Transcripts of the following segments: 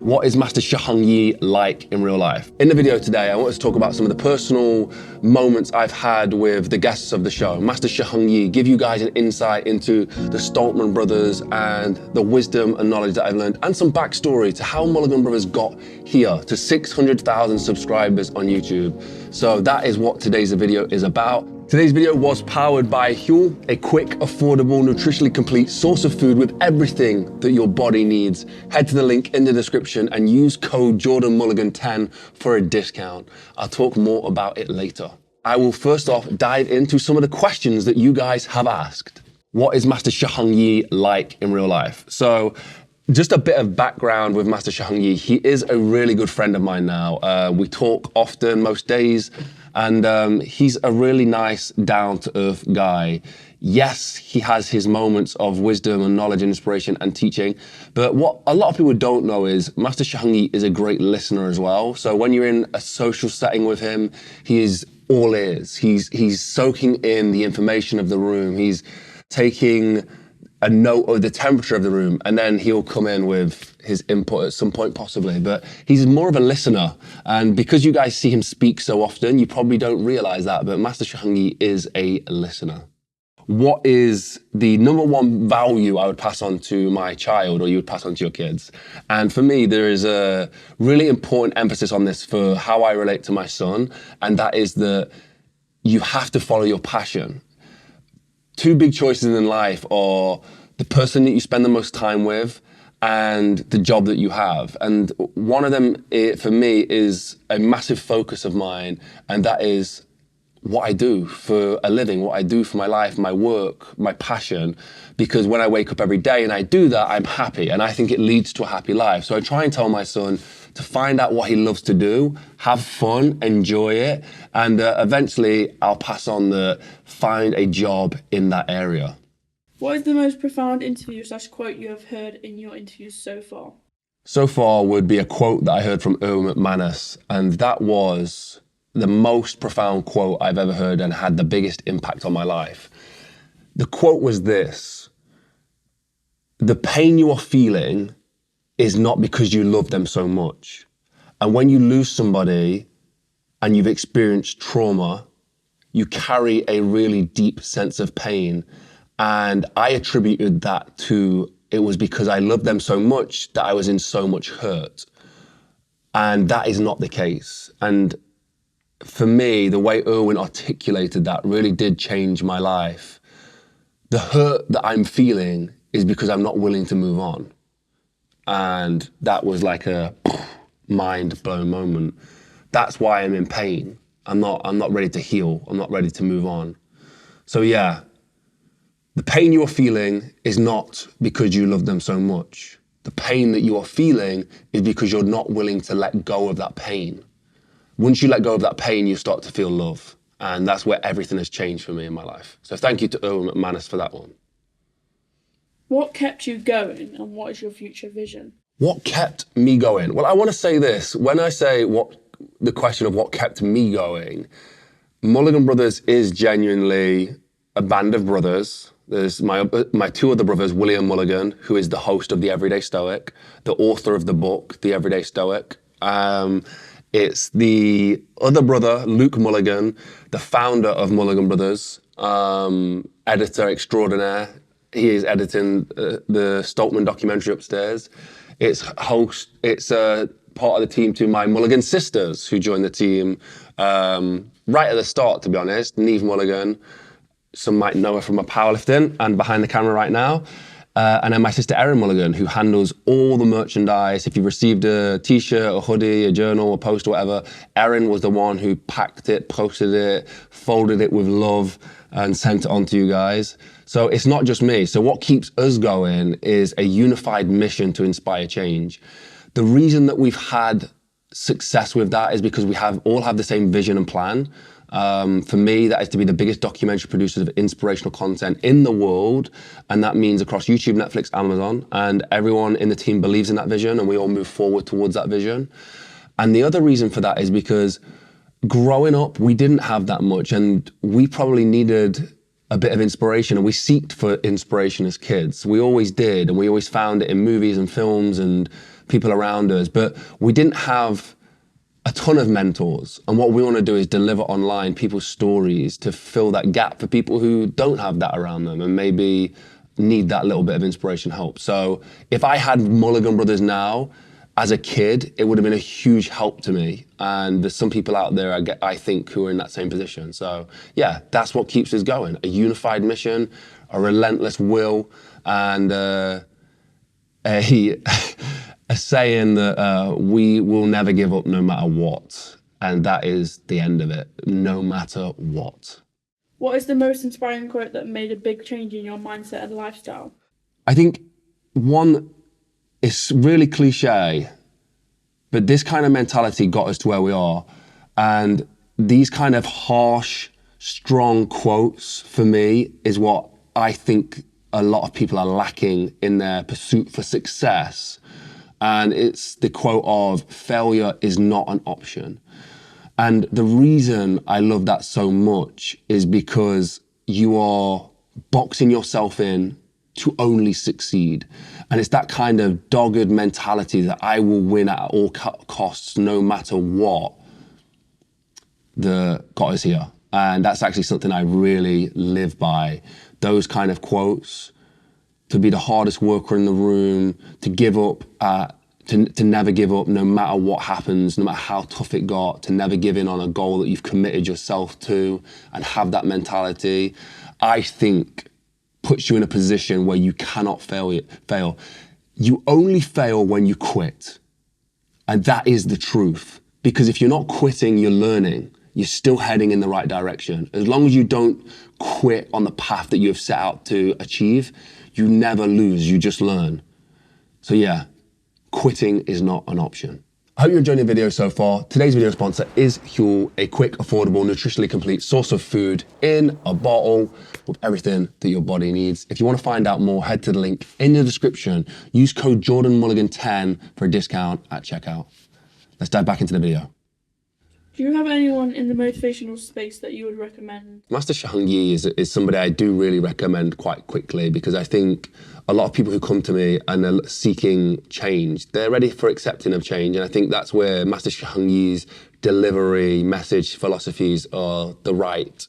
What is Master Shi Heng Yi like in real life? In the video today, I want to talk about some of the personal moments I've had with the guests of the show. Master Shi Heng Yi, give you guys an insight into the Stoltman brothers and the wisdom and knowledge that I've learned, and some backstory to how Mulligan brothers got here to 600,000 subscribers on YouTube. So that is what today's video is about. Today's video was powered by Huel, a quick, affordable, nutritionally complete source of food with everything that your body needs. Head to the link in the description and use code Jordan Mulligan 10 for a discount. I'll talk more about it later. I will first off dive into some of the questions that you guys have asked. What is Master Shi Heng Yi like in real life? So, just a bit of background with Master Shi Heng Yi. He is a really good friend of mine now. We talk often, most days, and he's a really nice, down-to-earth guy. Yes, he has his moments of wisdom and knowledge and inspiration and teaching, but what a lot of people don't know is Master Shi Heng Yi is a great listener as well. So when you're in a social setting with him, he is all ears. He's soaking in the information of the room. He's taking a note of the temperature of the room, and then he'll come in with his input at some point possibly, but he's more of a listener. And because you guys see him speak so often, you probably don't realize that, but Master Shi Heng Yi is a listener. What is the number one value I would pass on to my child, or you would pass on to your kids? And for me, there is a really important emphasis on this for how I relate to my son, and that is that you have to follow your passion. Two big choices in life are the person that you spend the most time with and the job that you have. And one of them, for me, is a massive focus of mine, and that is what I do for a living, what I do for my life, my work, my passion. Because when I wake up every day and I do that, I'm happy, and I think it leads to a happy life. So I try and tell my son to find out what he loves to do, have fun, enjoy it, and eventually I'll pass on the find a job in that area. What is the most profound interview / quote you have heard in your interviews so far? So far would be a quote that I heard from Erwin McManus, and that was the most profound quote I've ever heard and had the biggest impact on my life. The quote was this: "The pain you are feeling is not because you love them so much. And when you lose somebody and you've experienced trauma, you carry a really deep sense of pain." And I attributed that to, it was because I loved them so much that I was in so much hurt. And that is not the case. And for me, the way Erwin articulated that really did change my life. The hurt that I'm feeling is because I'm not willing to move on. And that was like a mind-blown moment. That's why I'm in pain. I'm not ready to heal. I'm not ready to move on. So yeah, the pain you are feeling is not because you love them so much. The pain that you are feeling is because you're not willing to let go of that pain. Once you let go of that pain, you start to feel love. And that's where everything has changed for me in my life. So thank you to Erwin McManus for that one. What kept you going, and what is your future vision? What kept me going? Well, I want to say this. When I say the question of what kept me going, Mulligan Brothers is genuinely a band of brothers. There's my two other brothers, William Mulligan, who is the host of The Everyday Stoic, the author of the book, The Everyday Stoic. It's the other brother, Luke Mulligan, the founder of Mulligan Brothers, editor extraordinaire. He is editing the Stoltman documentary upstairs. It's part of the team to my Mulligan sisters, who joined the team right at the start, to be honest. Neve Mulligan, some might know her from her powerlifting and behind the camera right now. And then my sister Erin Mulligan, who handles all the merchandise. If you received a t-shirt, a hoodie, a journal, a poster, whatever, Erin was the one who packed it, posted it, folded it with love, and sent it on to you guys. So it's not just me. So what keeps us going is a unified mission to inspire change. The reason that we've had success with that is because we all have the same vision and plan. For me, that is to be the biggest documentary producers of inspirational content in the world. And that means across YouTube, Netflix, Amazon, and everyone in the team believes in that vision, and we all move forward towards that vision. And the other reason for that is because growing up, we didn't have that much, and we probably needed a bit of inspiration, and we seeked for inspiration as kids. We always did, and we always found it in movies and films and people around us, but we didn't have a ton of mentors. And what we want to do is deliver online people's stories to fill that gap for people who don't have that around them and maybe need that little bit of inspiration, help. So if I had Mulligan Brothers now, as a kid, it would have been a huge help to me. And there's some people out there, I think, who are in that same position. So yeah, that's what keeps us going. A unified mission, a relentless will, and a saying that we will never give up no matter what. And that is the end of it, no matter what. What is the most inspiring quote that made a big change in your mindset and lifestyle? I think one, it's really cliche, but this kind of mentality got us to where we are. And these kind of harsh, strong quotes for me is what I think a lot of people are lacking in their pursuit for success. And it's the quote of failure is not an option. And the reason I love that so much is because you are boxing yourself in to only succeed. And it's that kind of dogged mentality that I will win at all costs, no matter what, that got us here. And that's actually something I really live by. Those kind of quotes, to be the hardest worker in the room, to give up, to never give up no matter what happens, no matter how tough it got, to never give in on a goal that you've committed yourself to and have that mentality, I think puts you in a position where you cannot fail. You only fail when you quit. And that is the truth. Because if you're not quitting, you're learning. You're still heading in the right direction. As long as you don't quit on the path that you have set out to achieve, you never lose, you just learn. So yeah, quitting is not an option. I hope you enjoyed the video so far. Today's video sponsor is Huel, a quick, affordable, nutritionally complete source of food in a bottle with everything that your body needs. If you want to find out more, head to the link in the description. Use code Jordan Mulligan 10 for a discount at checkout. Let's dive back into the video. Do you have anyone in the motivational space that you would recommend? Master Shi Heng Yi is somebody I do really recommend quite quickly, because I think a lot of people who come to me and are seeking change, they're ready for accepting of change. And I think that's where Master Shi Heng Yi's delivery, message, philosophies are the right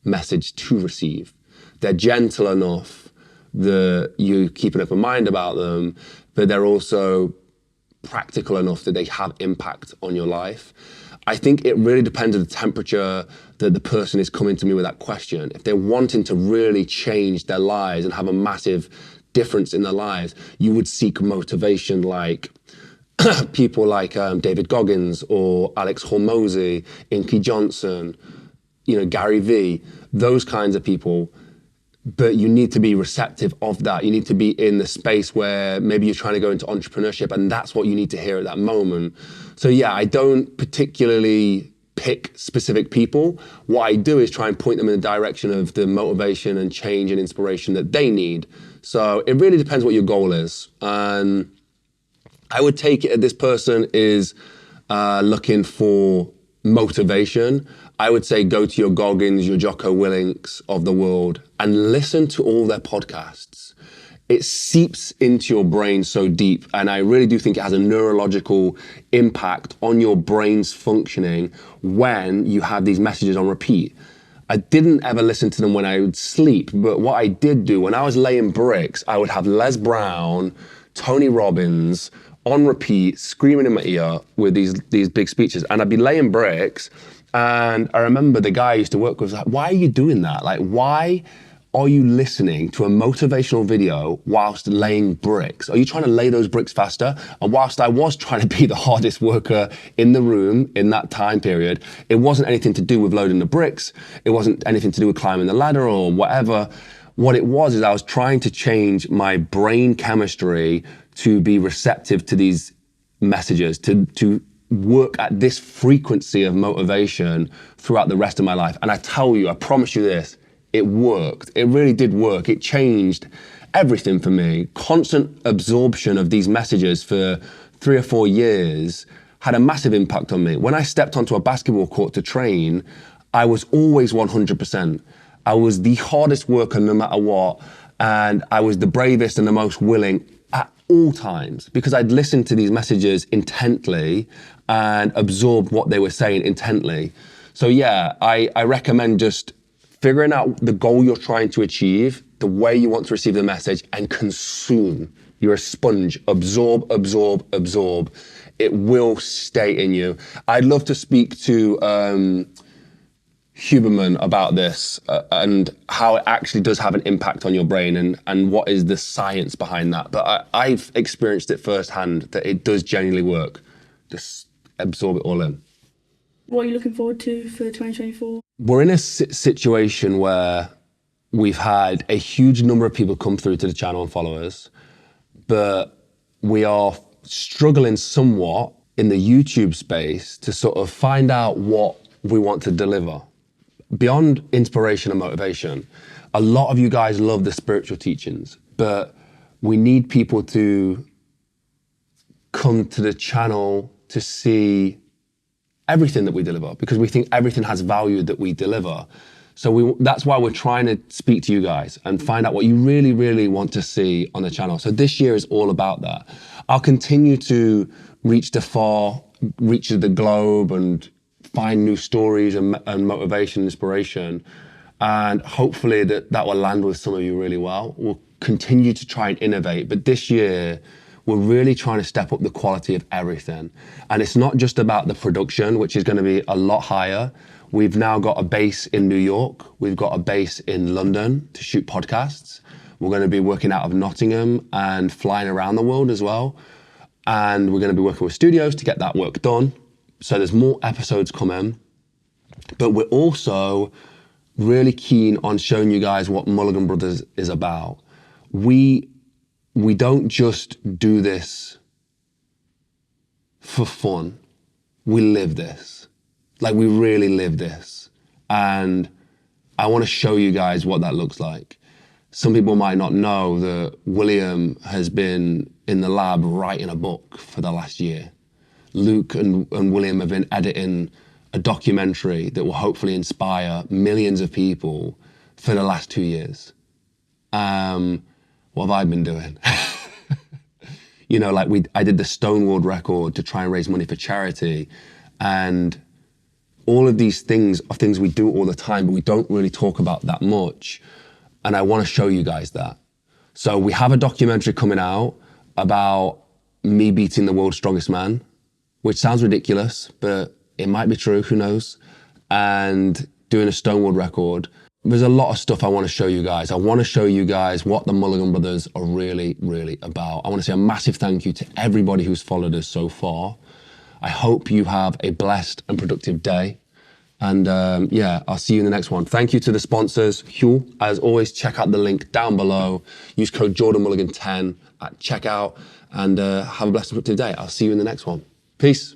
message to receive. They're gentle enough that you keep an open mind about them, but they're also practical enough that they have impact on your life. I think it really depends on the temperature that the person is coming to me with that question. If they're wanting to really change their lives and have a massive difference in their lives, you would seek motivation like people like David Goggins or Alex Hormozy, Inky Johnson, Gary Vee, those kinds of people. But you need to be receptive of that. You need to be in the space where maybe you're trying to go into entrepreneurship, and that's what you need to hear at that moment. So yeah, I don't particularly pick specific people. What I do is try and point them in the direction of the motivation and change and inspiration that they need. So it really depends what your goal is. And I would take it that this person is looking for motivation. I would say go to your Goggins, your Jocko Willinks of the world and listen to all their podcasts. It seeps into your brain so deep, and I really do think it has a neurological impact on your brain's functioning when you have these messages on repeat. I didn't ever listen to them when I would sleep, but what I did do when I was laying bricks, I would have Les Brown, Tony Robbins on repeat, screaming in my ear with these big speeches, and I'd be laying bricks. And I remember the guy I used to work with was like, why are you doing that? Like, why are you listening to a motivational video whilst laying bricks? Are you trying to lay those bricks faster? And whilst I was trying to be the hardest worker in the room in that time period, it wasn't anything to do with loading the bricks. It wasn't anything to do with climbing the ladder or whatever. What it was is I was trying to change my brain chemistry to be receptive to these messages, to work at this frequency of motivation throughout the rest of my life. And I tell you, I promise you this, it worked. It really did work. It changed everything for me. Constant absorption of these messages for 3 or 4 years had a massive impact on me. When I stepped onto a basketball court to train, I was always 100%. I was the hardest worker no matter what, and I was the bravest and the most willing at all times, because I'd listened to these messages intently and absorbed what they were saying intently. So yeah, I recommend just figuring out the goal you're trying to achieve, the way you want to receive the message, and consume. You're a sponge. Absorb, absorb, absorb. It will stay in you. I'd love to speak to Huberman about this and how it actually does have an impact on your brain and what is the science behind that. But I've experienced it firsthand that it does genuinely work. Just absorb it all in. What are you looking forward to for 2024? We're in a situation where we've had a huge number of people come through to the channel and follow us, but we are struggling somewhat in the YouTube space to sort of find out what we want to deliver. Beyond inspiration and motivation, a lot of you guys love the spiritual teachings, but we need people to come to the channel to see everything that we deliver, because we think everything has value that we deliver. So that's why we're trying to speak to you guys and find out what you really, really want to see on the channel. So this year is all about that. I'll continue to reach the far reaches of the globe and find new stories and motivation, inspiration. And hopefully that will land with some of you really well. We'll continue to try and innovate, but this year, we're really trying to step up the quality of everything. And it's not just about the production, which is going to be a lot higher. We've now got a base in New York. We've got a base in London to shoot podcasts. We're going to be working out of Nottingham and flying around the world as well. And we're going to be working with studios to get that work done. So there's more episodes coming. But we're also really keen on showing you guys what Mulligan Brothers is about. We don't just do this for fun. We live this. Like, we really live this. And I want to show you guys what that looks like. Some people might not know that William has been in the lab writing a book for the last year. Luke and William have been editing a documentary that will hopefully inspire millions of people for the last 2 years. What have I been doing? You know, like I did the Stonewalled record to try and raise money for charity. And all of these things are things we do all the time, but we don't really talk about that much. And I want to show you guys that. So we have a documentary coming out about me beating the world's strongest man, which sounds ridiculous, but it might be true, who knows? And doing a Stonewalled record. There's a lot of stuff I want to show you guys. I want to show you guys what the Mulligan Brothers are really, really about. I want to say a massive thank you to everybody who's followed us so far. I hope you have a blessed and productive day. And yeah, I'll see you in the next one. Thank you to the sponsors. Hugh, as always, check out the link down below. Use code Jordan Mulligan 10 at checkout and have a blessed and productive day. I'll see you in the next one. Peace.